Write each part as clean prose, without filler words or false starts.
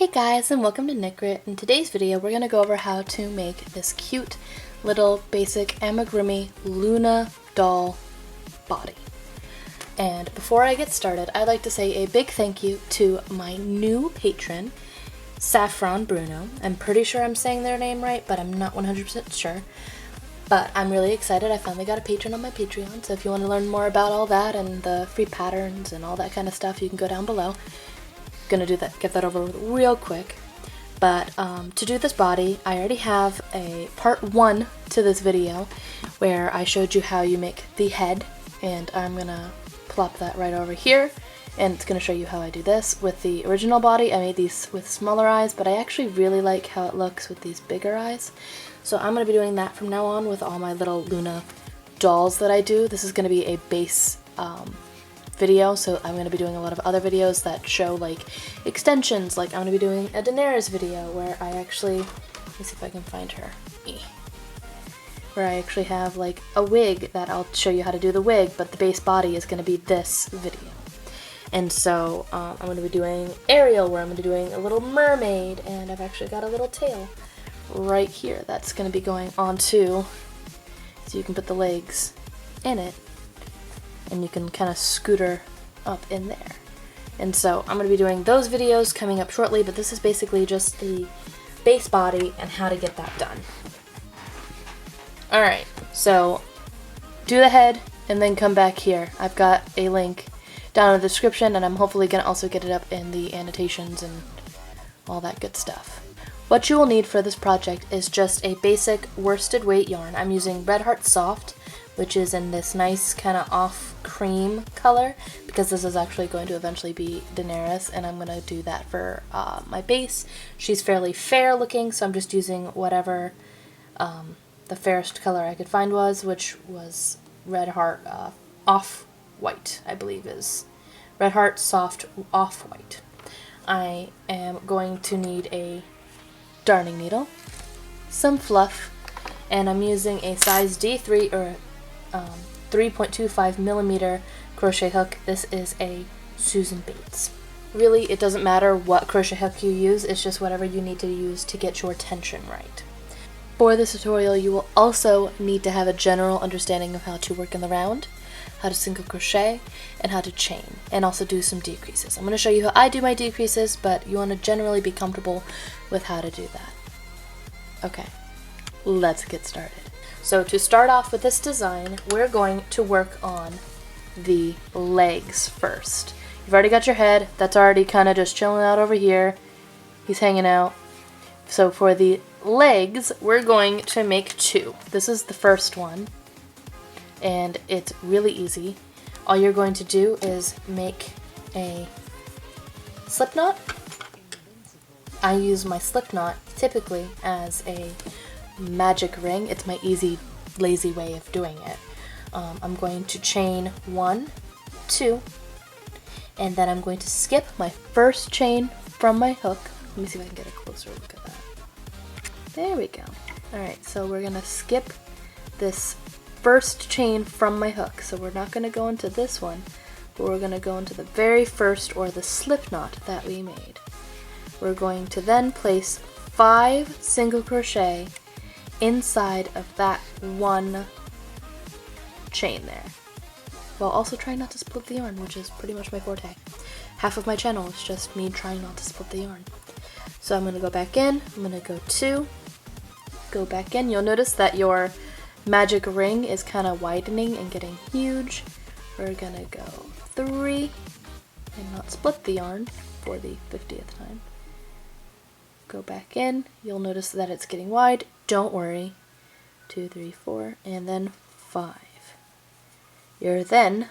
Hey guys, and welcome to Knit. In today's video we're going to go over how to make this cute little basic Amigurumi Luna doll body. And before I get started, I'd like to say a big thank you to my new patron, Saffron Bruno. I'm pretty sure I'm saying their name right, but I'm not 100% sure. But I'm really excited. I finally got a patron on my Patreon, so if you want to learn more about all that and the free patterns and all that kind of stuff, you can go down below. Gonna do that, get that over with real quick. But to do this body, I already have a part 1 to this video where I showed you how you make the head, and I'm gonna plop that right over here, and it's gonna show you how I do this. With the original body, I made these with smaller eyes, but I actually really like how it looks with these bigger eyes. So I'm gonna be doing that from now on with all my little Luna dolls that I do. This is gonna be a base video, so I'm going to be doing a lot of other videos that show like extensions. Like I'm going to be doing a Daenerys video where I actually, let me see if I can find her, where I actually have like a wig that I'll show you how to do the wig, but the base body is going to be this video. And so I'm going to be doing Ariel, where I'm going to be doing a little mermaid, and I've actually got a little tail right here that's going to be going onto, so you can put the legs in it, and you can kind of scooter up in there. And so I'm going to be doing those videos coming up shortly, but this is basically just the base body and how to get that done. Alright, so do the head and then come back here. I've got a link down in the description, and I'm hopefully going to also get it up in the annotations and all that good stuff. What you will need for this project is just a basic worsted weight yarn. I'm using Red Heart Soft, which is in this nice kind of off cream color, because this is actually going to eventually be Daenerys, and I'm going to do that for my base. She's fairly fair looking, so I'm just using whatever the fairest color I could find was, which was Red Heart Off-White, I believe is. Red Heart Soft Off-White. I am going to need a darning needle, some fluff, and I'm using a size D3 or 3.25 millimeter crochet hook. This is a Susan Bates. Really, it doesn't matter what crochet hook you use, it's just whatever you need to use to get your tension right. For this tutorial, you will also need to have a general understanding of how to work in the round, how to single crochet, and how to chain, and also do some decreases. I'm going to show you how I do my decreases, but you want to generally be comfortable with how to do that. Okay, let's get started. So to start off with this design, we're going to work on the legs first. You've already got your head, that's already kind of just chilling out over here. He's hanging out. So for the legs, we're going to make 2. This is the first one, and it's really easy. All you're going to do is make a slip knot. I use my slip knot typically as a magic ring. It's my easy, lazy way of doing it. I'm going to chain 1, 2, and then I'm going to skip my first chain from my hook. Let me see if I can get a closer look at that. There we go. Alright, so we're going to skip this first chain from my hook. So we're not going to go into this one, but we're going to go into the very first, or the slip knot that we made. We're going to then place 5 single crochet inside of that one chain there, while also trying not to split the yarn, which is pretty much my forte. Half of my channel is just me trying not to split the yarn. So I'm going to go back in, I'm going to go 2, go back in. You'll notice that your magic ring is kind of widening and getting huge. We're going to go 3 and not split the yarn for the 50th time. Go back in, you'll notice that it's getting wide. Don't worry. 2, 3, 4, and then 5. You're then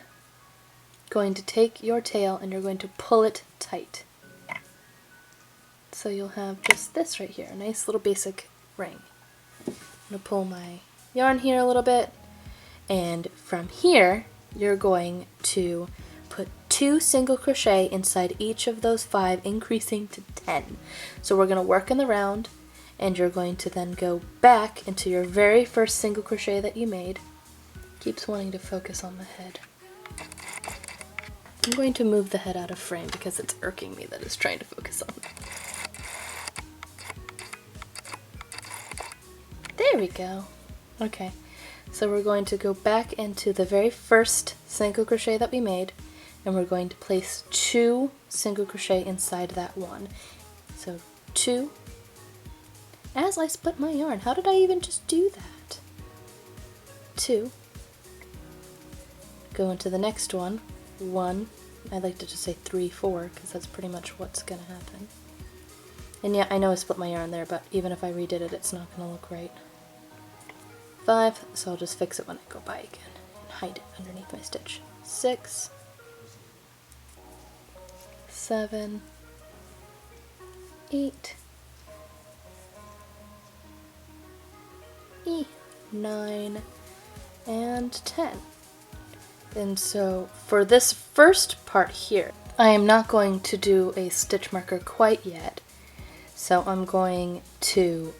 going to take your tail and you're going to pull it tight. So you'll have just this right here, a nice little basic ring. I'm going to pull my yarn here a little bit, and from here you're going to put 2 single crochet inside each of those 5, increasing to 10. So we're going to work in the round, and you're going to then go back into your very first single crochet that you made. Keeps wanting to focus on the head. I'm going to move the head out of frame because it's irking me that it's trying to focus on. There we go. Okay, so we're going to go back into the very first single crochet that we made, and we're going to place 2 single crochet inside that one. So 2. As I split my yarn, how did I even just do that? 2. Go into the next one. 1. I like to just say 3, 4, because that's pretty much what's going to happen. And yeah, I know I split my yarn there, but even if I redid it, it's not going to look right. 5, so I'll just fix it when I go by again and hide it underneath my stitch. 6, 7, 8, 9, and 10. And so for this first part here, I am not going to do a stitch marker quite yet. So I'm going to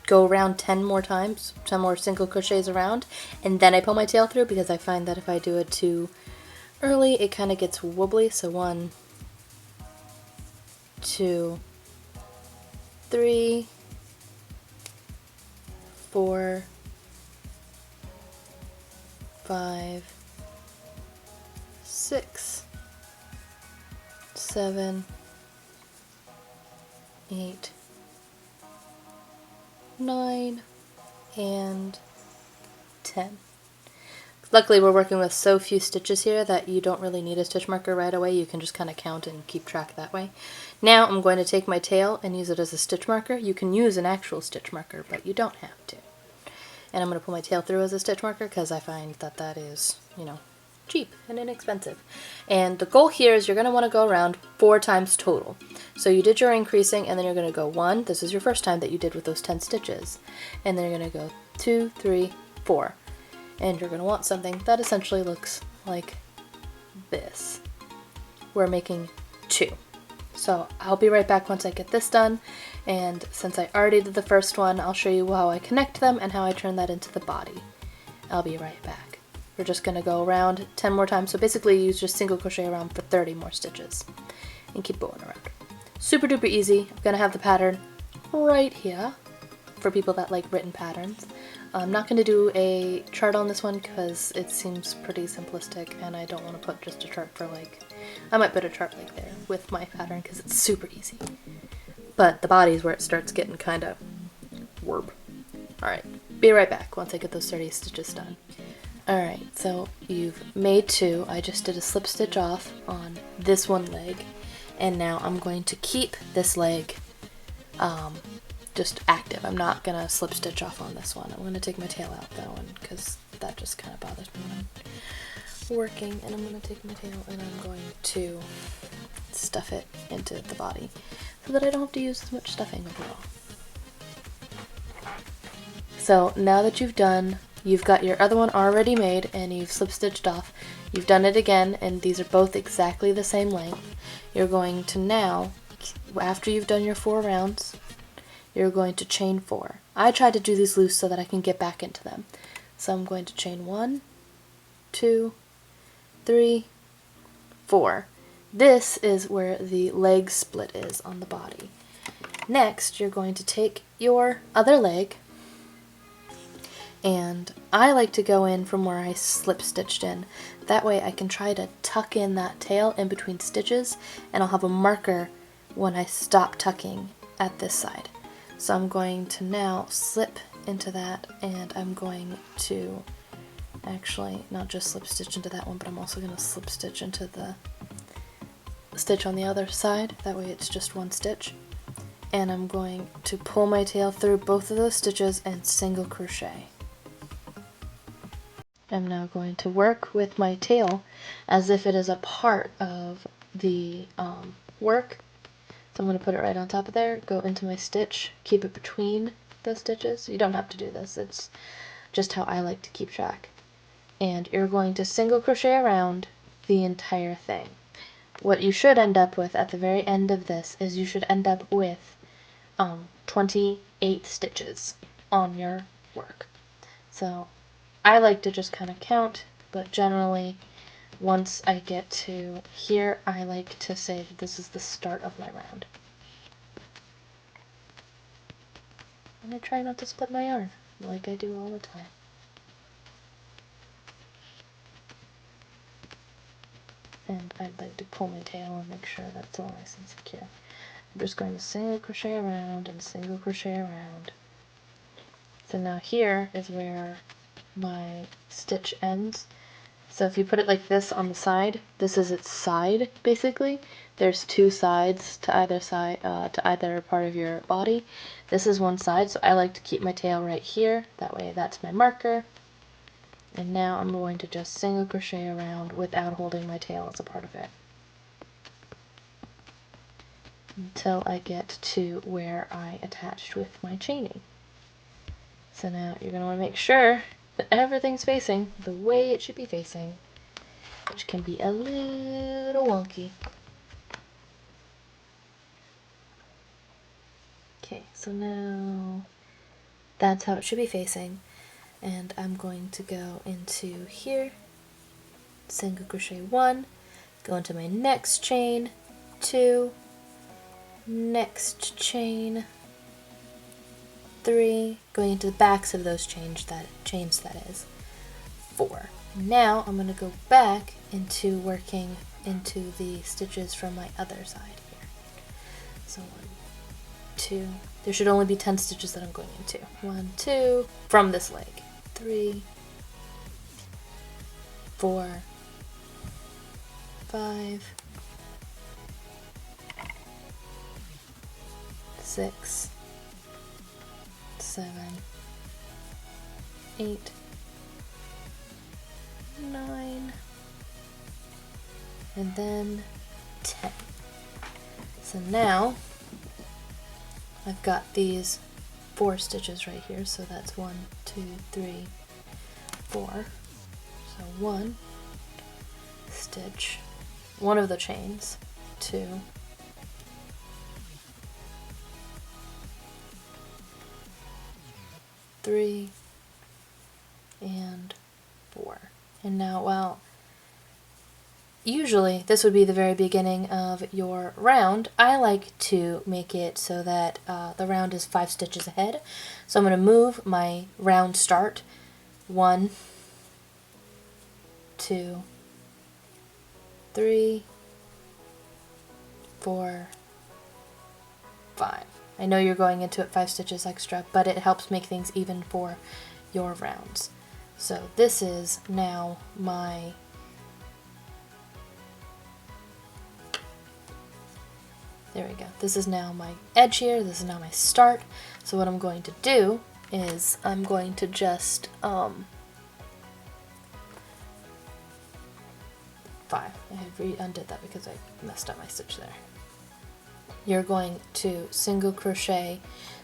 go around 10 more times, 10 more single crochets around, and then I pull my tail through, because I find that if I do it too early, it kind of gets wobbly. So 1, 2, 3, 4, 5, 6, 7, 8, 9, and 10. Luckily we're working with so few stitches here that you don't really need a stitch marker right away. You can just kind of count and keep track that way. Now I'm going to take my tail and use it as a stitch marker. You can use an actual stitch marker, but you don't have to. And I'm going to pull my tail through as a stitch marker because I find that that is, you know, cheap and inexpensive. And the goal here is you're going to want to go around 4 times total. So you did your increasing, and then you're going to go 1. This is your first time that you did with those 10 stitches. And then you're going to go 2, 3, 4. And you're going to want something that essentially looks like this. We're making 2. So I'll be right back once I get this done, and since I already did the first one, I'll show you how I connect them and how I turn that into the body. I'll be right back. We're just going to go around 10 more times, so basically you just single crochet around for 30 more stitches and keep going around. Super duper easy. I'm going to have the pattern right here for people that like written patterns. I'm not going to do a chart on this one because it seems pretty simplistic, and I don't want to put just a chart for like, I might put a chart like there with my pattern because it's super easy. But the body is where it starts getting kind of warp. Alright, be right back once I get those 30 stitches done. Alright, so you've made 2. I just did a slip stitch off on this one leg, and now I'm going to keep this leg just active. I'm not going to slip stitch off on this one. I'm going to take my tail out that one because that just kind of bothers me when I'm working. And I'm going to take my tail and I'm going to stuff it into the body so that I don't have to use as much stuffing overall. So now that you've got your other one already made and you've slip stitched off, you've done it again, and these are both exactly the same length. You're going to now, after you've done your 4 rounds, you're going to chain 4. I try to do these loose so that I can get back into them. So I'm going to chain 1, 2, 3, 4. This is where the leg split is on the body. Next, you're going to take your other leg, and I like to go in from where I slip stitched in. That way I can try to tuck in that tail in between stitches, and I'll have a marker when I stop tucking at this side. So I'm going to now slip into that, and I'm going to actually not just slip stitch into that one, but I'm also going to slip stitch into the stitch on the other side. That way it's just one stitch. And I'm going to pull my tail through both of those stitches and single crochet. I'm now going to work with my tail as if it is a part of the work. So I'm going to put it right on top of there, go into my stitch, keep it between the stitches. You don't have to do this, it's just how I like to keep track. And you're going to single crochet around the entire thing. What you should end up with at the very end of this is you should end up with 28 stitches on your work. So I like to just kind of count, but generally once I get to here, I like to say that this is the start of my round. And I try not to split my yarn, like I do all the time. And I'd like to pull my tail and make sure that's all nice and secure. I'm just going to single crochet around and single crochet around. So now here is where my stitch ends. So if you put it like this on the side, this is its side basically. There's two sides to either side, to either part of your body. This is one side, so I like to keep my tail right here. That way that's my marker. And now I'm going to just single crochet around without holding my tail as a part of it, until I get to where I attached with my chaining. So now you're going to want to make sure that everything's facing the way it should be facing, which can be a little wonky. Okay, so now that's how it should be facing, and I'm going to go into here, single crochet 1, go into my next chain, 2, next chain, 3, going into the backs of those chains, that is, 4. Now I'm going to go back into working into the stitches from my other side here. So 1, 2, there should only be 10 stitches that I'm going into. 1, 2, from this leg. 3, 4, 5, 6, 7, 8, 9, and then 10. So now I've got these 4 stitches right here, so that's 1, 2, 3, 4. So 1 stitch, one of the chains, 2, 3, and 4. And now, well, usually this would be the very beginning of your round. I like to make it so that the round is 5 stitches ahead. So I'm going to move my round start 1, 2, 3, 4, 5. I know you're going into it 5 stitches extra, but it helps make things even for your rounds. So this is now my there we go. This is now my edge here. This is now my start. So what I'm going to do is I'm going to just 5. I undid that because I messed up my stitch there. You're going to single crochet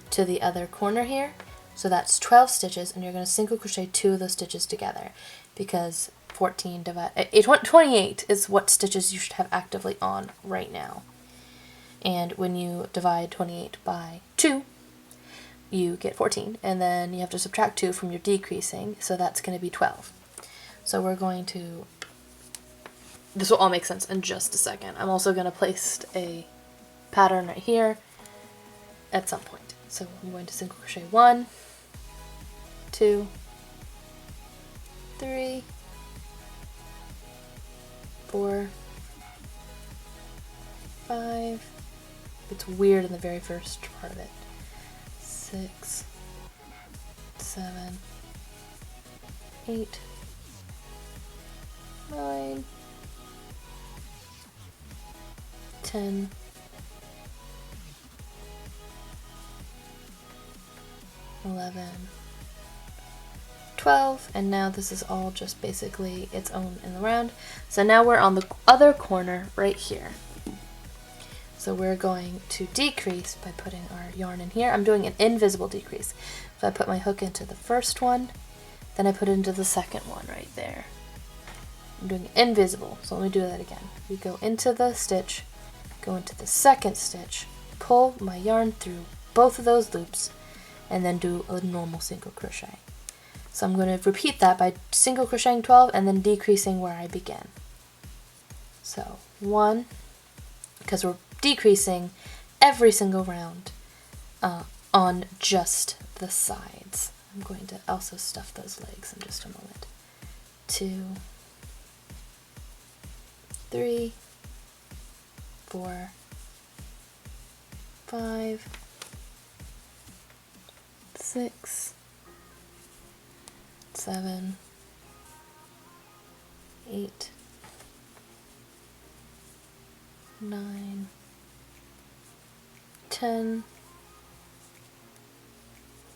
to the other corner here. So that's 12 stitches, and you're going to single crochet 2 of those stitches together, because 28 is what stitches you should have actively on right now. And when you divide 28 by 2, you get 14, and then you have to subtract 2 from your decreasing, so that's going to be 12. So we're going to, this will all make sense in just a second. I'm also going to place a pattern right here at some point. So I'm going to single crochet 1, 2, 3, 4, 5. It's weird in the very first part of it. 6, 7, 8, 9, 10, 11, 12, and now this is all just basically its own in the round. So now we're on the other corner right here. So we're going to decrease by putting our yarn in here. I'm doing an invisible decrease. So I put my hook into the first one, then I put it into the second one right there. I'm doing invisible, so let me do that again. We go into the stitch, go into the second stitch, pull my yarn through both of those loops, and then do a normal single crochet. So I'm going to repeat that by single crocheting 12 and then decreasing where I began. So 1, because we're decreasing every single round on on just the sides. I'm going to also stuff those legs in just a moment. 2, 3, 4, 5, 6, 7, 8, 9, 10,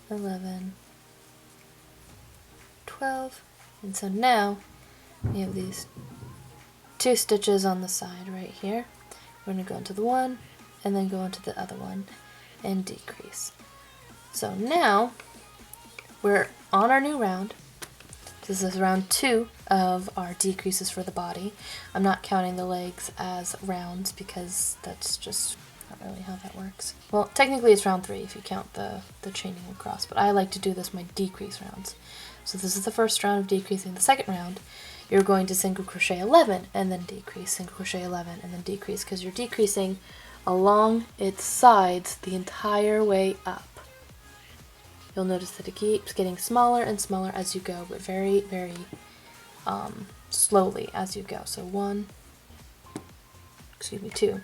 11, 12, and so now we have these 2 stitches on the side right here. We're going to go into the one and then go into the other one and decrease. So now we're on our new round. This is round 2 of our decreases for the body. I'm not counting the legs as rounds because that's just not really how that works. Well, technically it's round 3 if you count the chaining across, but I like to do this my decrease rounds. So this is the first round of decreasing. The second round, you're going to single crochet 11 and then decrease, single crochet 11 and then decrease, because you're decreasing along its sides the entire way up. You'll notice that it keeps getting smaller and smaller as you go, but very, very slowly as you go. So 2,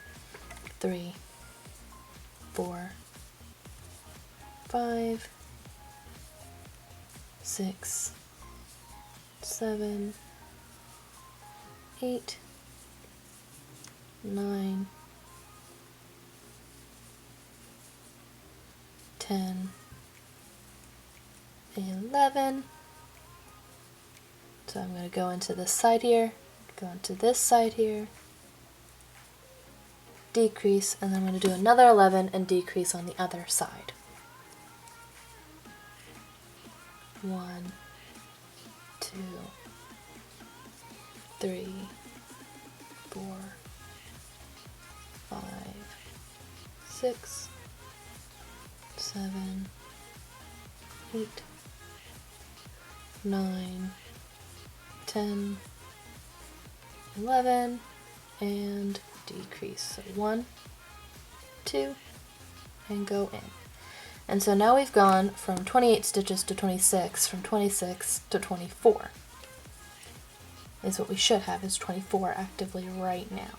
3, 4, 5, 6, 7, 8, 9, 10, 11. So I'm going to go into this side here, go into this side here, decrease, and then I'm going to do another 11 and decrease on the other side. 1, 2, 3, 4, 5, 6, 7, 8, 9, 10, 11, and decrease. So 1, 2, and go in. And so now we've gone from 28 stitches to 26, from 26 to 24. Is what we should have, is 24 actively right now.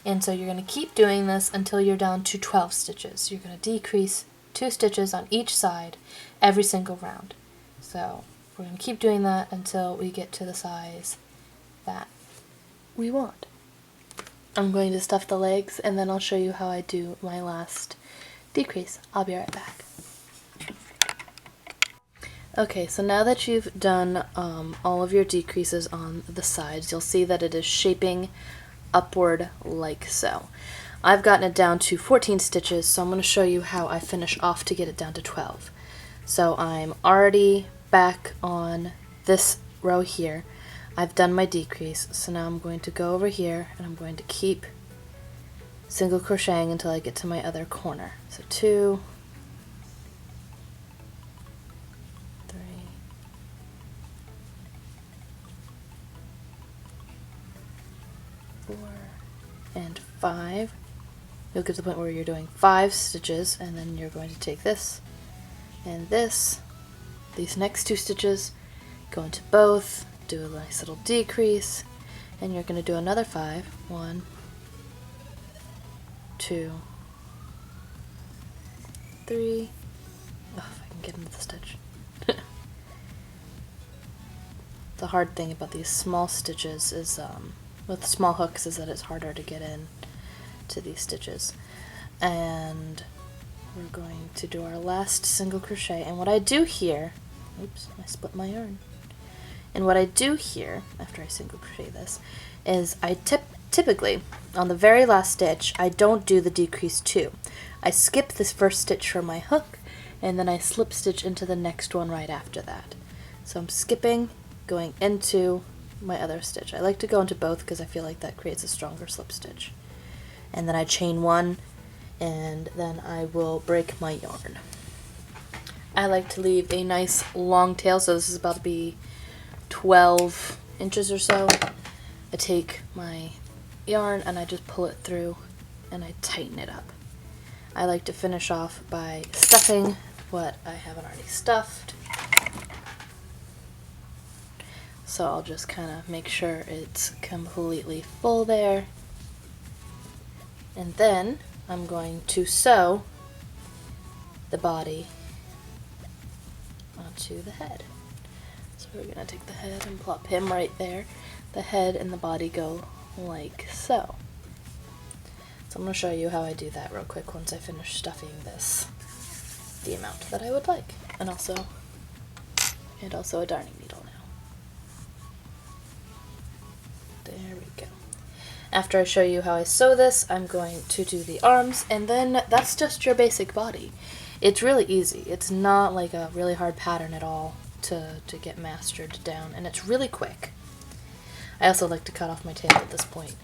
And so you're going to keep doing this until you're down to 12 stitches. You're going to decrease 2 stitches on each side every single round. So we're going to keep doing that until we get to the size that we want. I'm going to stuff the legs and then I'll show you how I do my last decrease. I'll be right back. Okay, so now that you've done all of your decreases on the sides, you'll see that it is shaping upward like so. I've gotten it down to 14 stitches, so I'm going to show you how I finish off to get it down to 12. So I'm already back on this row here. I've done my decrease, so now I'm going to go over here and I'm going to keep single crocheting until I get to my other corner. So 2, 3, 4, and 5. You'll get to the point where you're doing 5 stitches, and then you're going to take this and this, these next 2 stitches, go into both, do a nice little decrease, and you're going to do another 5. 1, 2, 3. Oh, if I can get into the stitch. The hard thing about these small stitches is, with small hooks, is that it's harder to get in to these stitches. And we're going to do our last single crochet, and what I do here, oops, I split my yarn. And what I do here, after I single crochet this, is I typically, on the very last stitch, I don't do the decrease 2. I skip this first stitch for my hook, and then I slip stitch into the next one right after that. So I'm skipping, going into my other stitch. I like to go into both because I feel like that creates a stronger slip stitch. And then I chain 1, and then I will break my yarn. I like to leave a nice long tail, so this is about to be 12 inches or so. I take my yarn and I just pull it through and I tighten it up. I like to finish off by stuffing what I haven't already stuffed. So I'll just kind of make sure it's completely full there. And then I'm going to sew the body onto the head. So we're going to take the head and plop him right there. The head and the body go like so. So I'm going to show you how I do that real quick once I finish stuffing this the amount that I would like. And also a darning needle now. There we go. After I show you how I sew this, I'm going to do the arms, and then that's just your basic body. It's really easy. It's not like a really hard pattern at all to get mastered down, and it's really quick. I also like to cut off my tail at this point.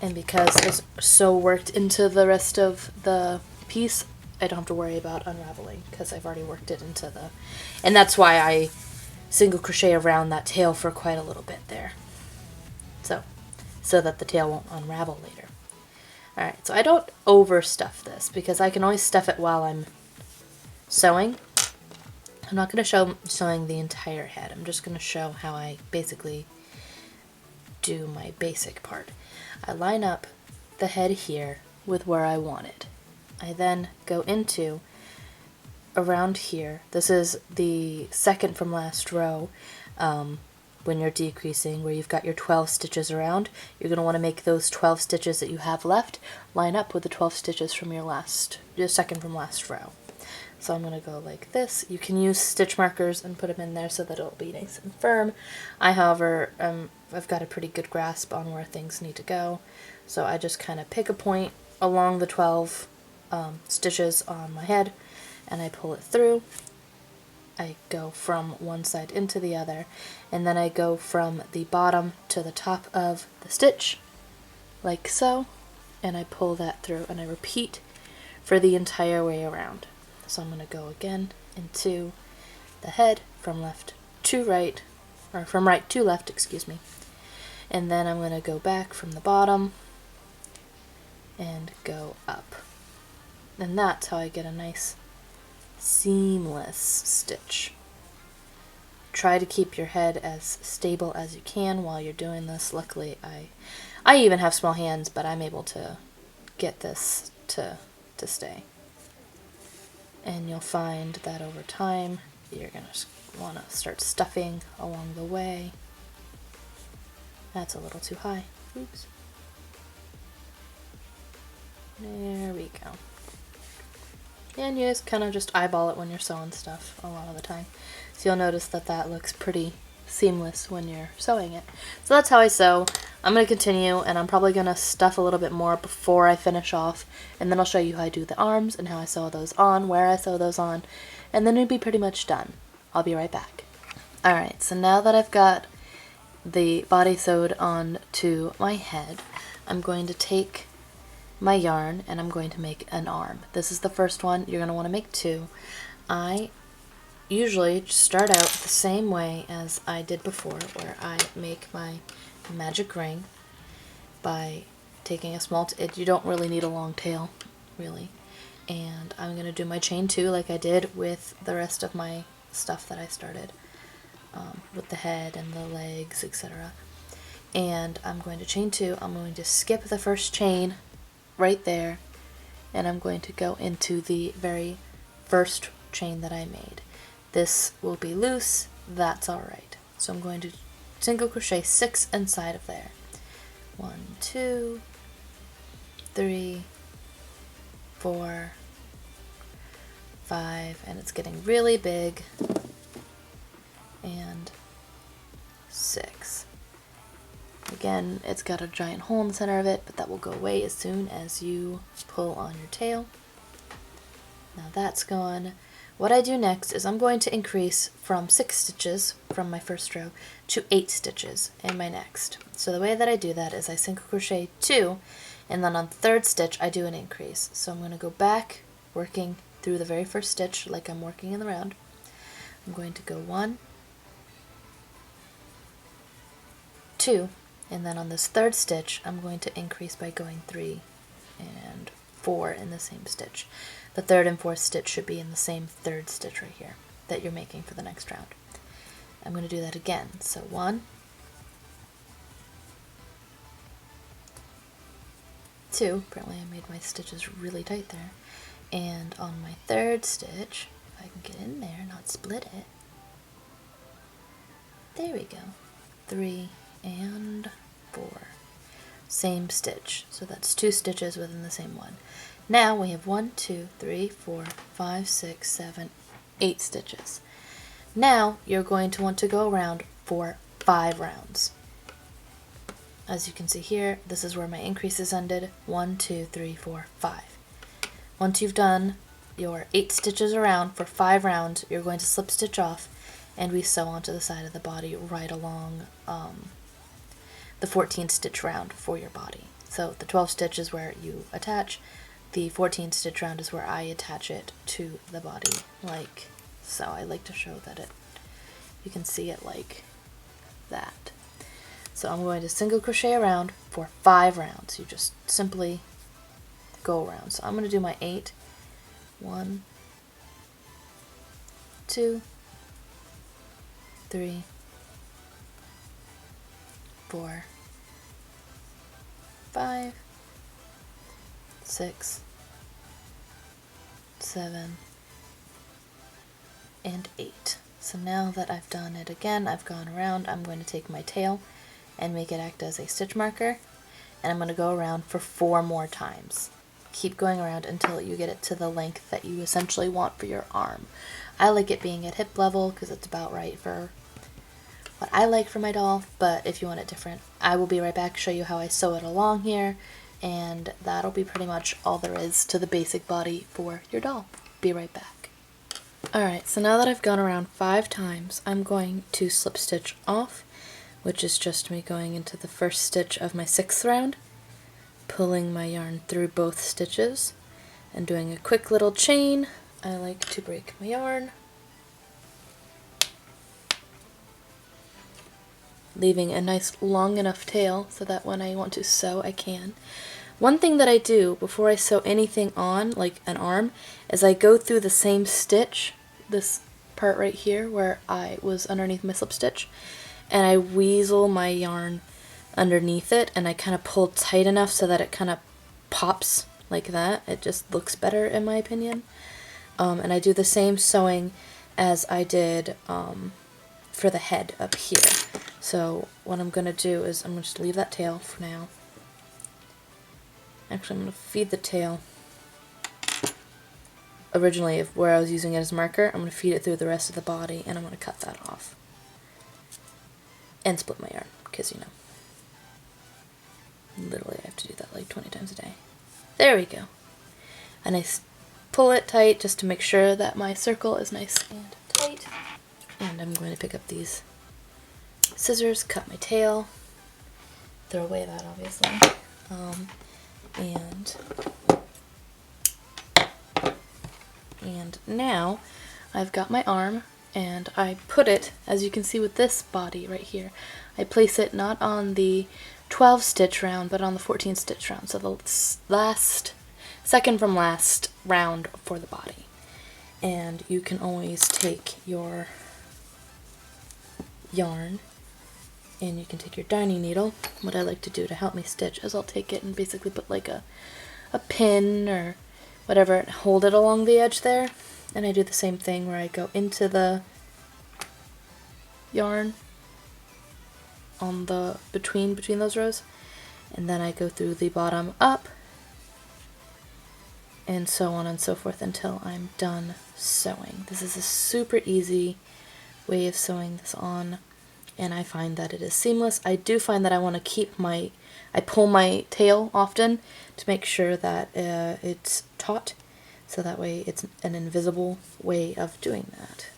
And because it's so worked into the rest of the piece, I don't have to worry about unraveling because I've already worked it into the... And that's why I single crochet around that tail for quite a little bit there. So that the tail won't unravel later. Alright, so I don't overstuff this because I can always stuff it while I'm sewing. I'm not going to show sewing the entire head. I'm just going to show how I basically do my basic part. I line up the head here with where I want it. I then go into around here. This is the second from last row. When you're decreasing, where you've got your 12 stitches around, you're going to want to make those 12 stitches that you have left line up with the 12 stitches from your second from last row. So I'm going to go like this. You can use stitch markers and put them in there so that it'll be nice and firm. I, however, I've got a pretty good grasp on where things need to go, so I just kind of pick a point along the 12 stitches on my head, and I pull it through. I go from one side into the other, and then I go from the bottom to the top of the stitch, like so, and I pull that through, and I repeat for the entire way around. So I'm going to go again into the head from left to right, or from right to left, excuse me, and then I'm going to go back from the bottom and go up. And that's how I get a nice seamless stitch. Try to keep your head as stable as you can while you're doing this. Luckily, I even have small hands, but I'm able to get this to stay. And you'll find that over time, you're going to want to start stuffing along the way. That's a little too high. Oops. There we go. And you just kind of just eyeball it when you're sewing stuff a lot of the time. So you'll notice that that looks pretty seamless when you're sewing it. So that's how I sew. I'm going to continue, and I'm probably going to stuff a little bit more before I finish off, and then I'll show you how I do the arms and how I sew those on, where I sew those on, and then it'll be pretty much done. I'll be right back. Alright, so now that I've got the body sewed on to my head, I'm going to take my yarn and I'm going to make an arm. This is the first one. You're going to want to make two. I usually start out the same way as I did before, where I make my magic ring by taking a small, you don't really need a long tail, really. And I'm going to do my chain 2 like I did with the rest of my stuff that I started, with the head and the legs, etc. And I'm going to chain 2. I'm going to skip the first chain right there, and I'm going to go into the very first chain that I made. This will be loose, that's alright. So I'm going to single crochet 6 inside of there. 1, 2, 3, 4, 5, and it's getting really big, and 6. Again, it's got a giant hole in the center of it, but that will go away as soon as you pull on your tail. Now that's gone. What I do next is I'm going to increase from 6 stitches from my first row to 8 stitches in my next. So the way that I do that is I single crochet 2, and then on the 3rd stitch I do an increase. So I'm going to go back, working through the very first stitch like I'm working in the round. I'm going to go 1, 2, and then on this 3rd stitch I'm going to increase by going 3 and 4 in the same stitch. the third and fourth stitch should be in the same third stitch right here that you're making for the next round. I'm going to do that again. So 1, 2, apparently I made my stitches really tight there, and on my third stitch, if I can get in there, not split it, there we go, 3 and 4, same stitch, so that's 2 stitches within the same one. Now we have 1, 2, 3, 4, 5, 6, 7, 8 stitches. Now you're going to want to go around for 5 rounds. As you can see here, this is where my increases ended. 1, 2, 3, 4, 5. Once you've done your 8 stitches around for 5 rounds, you're going to slip stitch off and we sew onto the side of the body right along the 14 stitch round for your body. So the 12 stitch is where you attach, the 14 stitch round is where I attach it to the body, like so. I like to show that you can see it like that. So I'm going to single crochet around for 5 rounds. You just simply go around. So I'm going to do my 8. 1, 2, 3, 4, 5, 6, 7, and 8. So now that I've done it again, I've gone around, I'm going to take my tail and make it act as a stitch marker, and I'm going to go around for 4 more times. Keep going around until you get it to the length that you essentially want for your arm. I like it being at hip level because it's about right for what I like for my doll, but if you want it different, I will be right back, show you how I sew it along here, and that'll be pretty much all there is to the basic body for your doll. Be right back. Alright, so now that I've gone around 5 times, I'm going to slip stitch off, which is just me going into the first stitch of my 6th round, pulling my yarn through both stitches, and doing a quick little chain. I like to break my yarn, leaving a nice long enough tail so that when I want to sew I can. One thing that I do before I sew anything on, like an arm, is I go through the same stitch, this part right here where I was underneath my slip stitch, and I weasel my yarn underneath it, and I kind of pull tight enough so that it kind of pops like that. It just looks better in my opinion. And I do the same sewing as I did for the head up here. So what I'm going to do is I'm going to just leave that tail for now. Actually, I'm going to feed the tail. Originally, where I was using it as a marker, I'm going to feed it through the rest of the body, and I'm going to cut that off. And split my yarn, because you know. Literally, I have to do that like 20 times a day. There we go. And I pull it tight just to make sure that my circle is nice and tight. And I'm going to pick up these scissors, cut my tail, throw away that obviously, and now I've got my arm, and I put it, as you can see with this body right here, I place it not on the 12 stitch round but on the 14 stitch round, so the second from last round for the body. And you can always take your yarn and you can take your darning needle. What I like to do to help me stitch is I'll take it and basically put like a pin or whatever and hold it along the edge there, and I do the same thing where I go into the yarn on the between those rows, and then I go through the bottom up and so on and so forth until I'm done sewing. This is a super easy way of sewing this on, and I find that it is seamless. I do find that I want to keep I pull my tail often to make sure that it's taut, so that way it's an invisible way of doing that.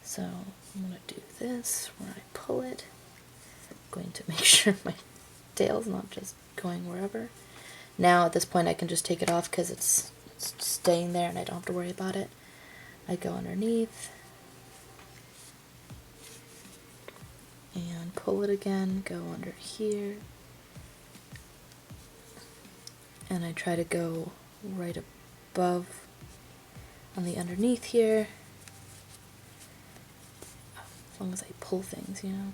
So I'm going to do this where I pull it. I'm going to make sure my tail's not just going wherever. Now at this point I can just take it off because it's staying there and I don't have to worry about it. I go underneath and pull it again, go under here, and I try to go right above on the underneath here. As long as I pull things, you know.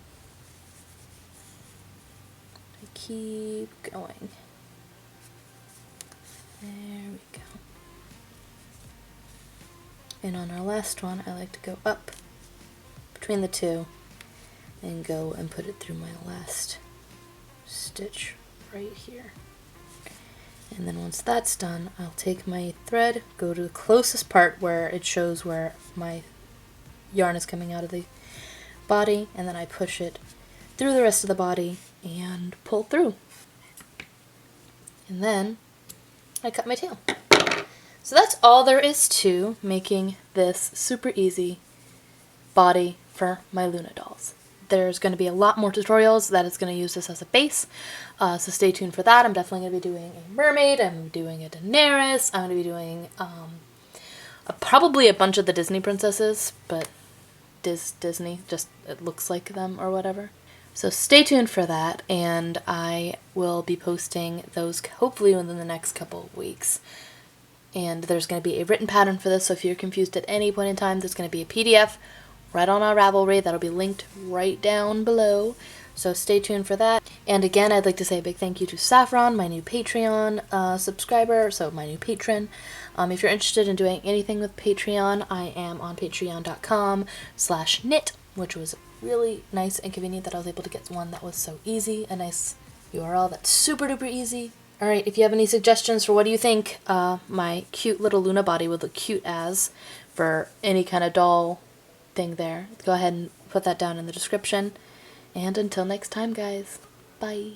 I keep going. There we go. And on our last one, I like to go up between the two and go and put it through my last stitch right here. And then once that's done, I'll take my thread, go to the closest part where it shows where my yarn is coming out of the body, and then I push it through the rest of the body and pull through. And then I cut my tail. So that's all there is to making this super easy body for my Luna dolls. There's going to be a lot more tutorials that is going to use this as a base, so stay tuned for that. I'm definitely going to be doing a mermaid, I'm going to be doing a Daenerys, I'm going to be doing probably a bunch of the Disney princesses, but Disney, just it looks like them or whatever. So stay tuned for that, and I will be posting those hopefully within the next couple of weeks. And there's going to be a written pattern for this, so if you're confused at any point in time, there's going to be a PDF right on our Ravelry that'll be linked right down below. So stay tuned for that. And again, I'd like to say a big thank you to Saffron, my new Patreon subscriber, so my new patron. If you're interested in doing anything with Patreon, I am on patreon.com/knit, which was really nice and convenient that I was able to get one that was so easy, a nice URL that's super duper easy. Alright, if you have any suggestions for what do you think my cute little Luna body would look cute as for any kind of doll thing there, go ahead and put that down in the description. And until next time, guys, bye!